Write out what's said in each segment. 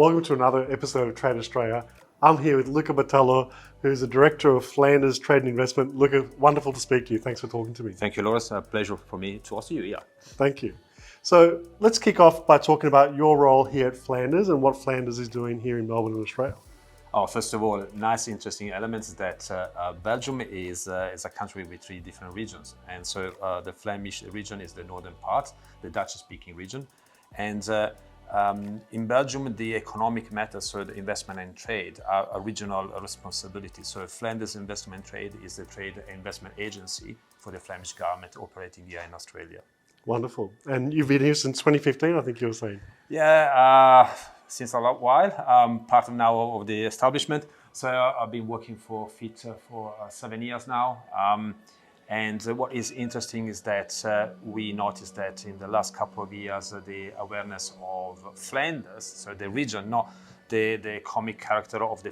Welcome to another episode of Trade Australia. I'm here with Luuka Bottallo, who's the Director of Flanders Trade and Investment. Luuka, wonderful to speak to you. Thanks for talking to me. Thank you, Laura. A pleasure for me to also you. Yeah. Thank you. So let's kick off by talking about your role here at Flanders and what Flanders is doing here in Melbourne and Australia. Oh, first of all, nice, interesting elements that Belgium is a country with 3 different regions. And so the Flemish region is the northern part, the Dutch-speaking region. And in Belgium, the economic matters, so the investment and trade, are a regional responsibility. So Flanders Investment Trade is the trade and investment agency for the Flemish government operating here in Australia. Wonderful. And you've been here since 2015, I think you were saying. Yeah, since a while, part of now of the establishment. So I've been working for FIT for 7 years now. And what is interesting is that we noticed that in the last couple of years, the awareness of Flanders, so the region, not the comic character of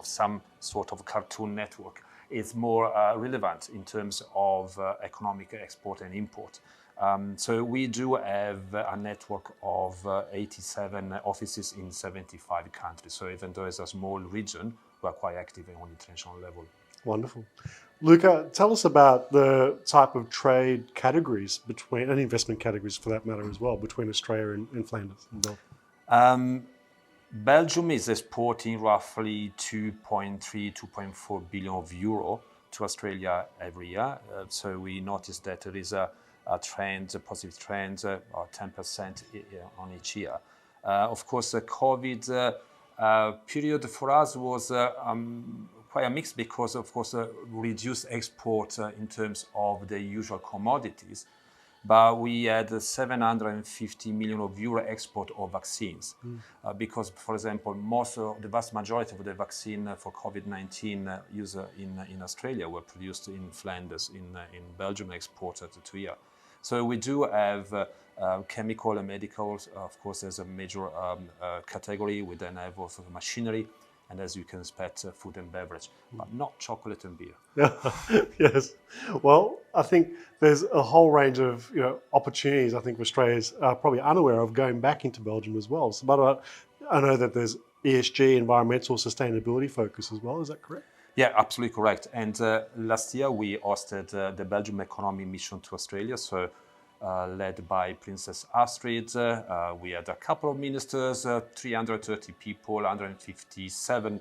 some sort of cartoon network, is more relevant in terms of economic export and import. So we do have a network of 87 offices in 75 countries. So even though it's a small region, we're quite active on international level. Wonderful. Luuka, tell us about the type of trade categories between, and investment categories for that matter as well, between Australia and Flanders and Belgium. Belgium is exporting roughly 2.3, 2.4 billion of euro to Australia every year. So we noticed that there is a trend, a positive trend, 10% on each year. Of course, the COVID period for us was quite a mix because, of course, reduced export in terms of the usual commodities. But we had 750 million of euro export of vaccines because, for example, the vast majority of the vaccine for COVID-19 used in Australia were produced in Flanders, in Belgium, exported to here. So we do have chemical and medicals. Of course, there's a major category. We then have also machinery. And as you can expect, food and beverage, but not chocolate and beer. Yes. Well, I think there's a whole range of opportunities I think Australia's probably unaware of going back into Belgium as well. So, but I know that there's ESG, environmental sustainability focus as well. Is that correct? Yeah, absolutely correct. And last year we hosted the Belgium Economy Mission to Australia. So led by Princess Astrid. We had a couple of ministers, 330 people, 157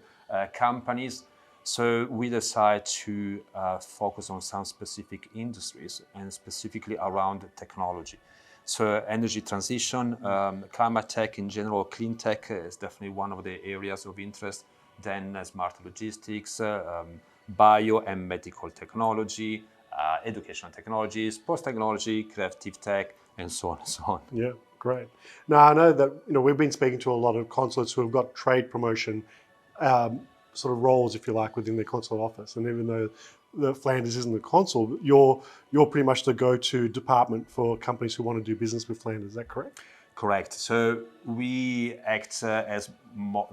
companies. So we decided to focus on some specific industries and specifically around technology. So energy transition, climate tech in general, clean tech is definitely one of the areas of interest. Then smart logistics, bio and medical technology, educational technology, sports technology, creative tech, and so on and so on. Yeah, great. Now, I know that we've been speaking to a lot of consulates who have got trade promotion sort of roles, if you like, within their consulate office. And even though the Flanders isn't the consul, you're pretty much the go-to department for companies who want to do business with Flanders. Is that correct? Correct. So we act as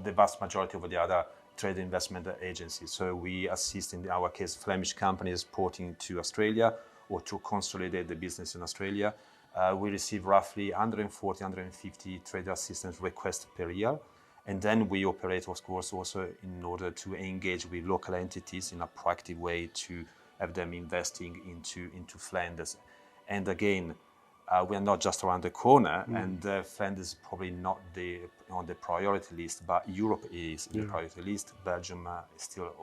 the vast majority of the other trade investment agencies. So we assist, in our case, Flemish companies exporting to Australia or to consolidate the business in Australia. We receive roughly 140, 150 trade assistance requests per year. And then we operate, of course, also in order to engage with local entities in a proactive way to have them investing into Flanders. And again, we are not just around the corner, and Flanders is probably not on the priority list, but Europe is in the priority list. Belgium is still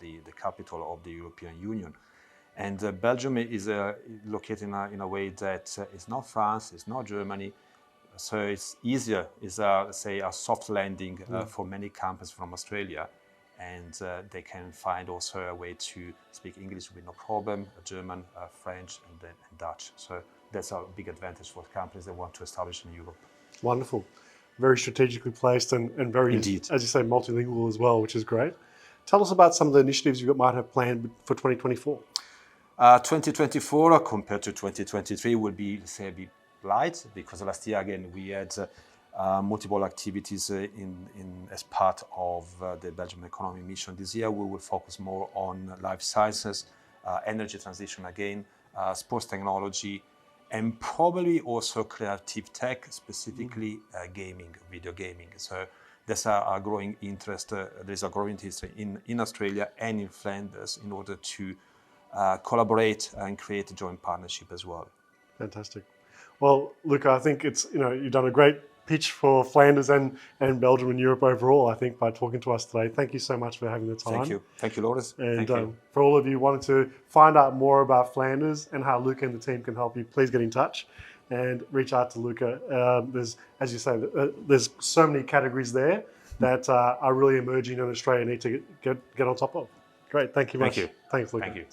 the capital of the European Union. And Belgium is located in a way that it's not France, it's not Germany, so it's easier, it's say a soft landing for many companies from Australia. And they can find also a way to speak English with no problem, German, French, and Dutch. So that's a big advantage for companies that want to establish in Europe. Wonderful. Very strategically placed and very, Indeed, as you say, multilingual as well, which is great. Tell us about some of the initiatives you might have planned for 2024. 2024 compared to 2023 will be, say, a bit light because last year, again, we had multiple activities as part of the Belgium Economy Mission. This year, we will focus more on life sciences, energy transition again, sports technology, and probably also creative tech, specifically gaming, video gaming. So there's a growing interest. There's a growing interest in Australia and in Flanders in order to collaborate and create a joint partnership as well. Fantastic. Well, Luca, I think it's, you've done a great pitch for Flanders and Belgium and Europe overall, I think, by talking to us today. Thank you so much for having the time. Thank you. Thank you, Loris. And Thank you. For all of you wanting to find out more about Flanders and how Luca and the team can help you, please get in touch and reach out to Luca. There's, as you say, there's so many categories there that are really emerging in Australia and need to get on top of. Great. Thank you much. Thank you. Thanks, Luca. Thank you.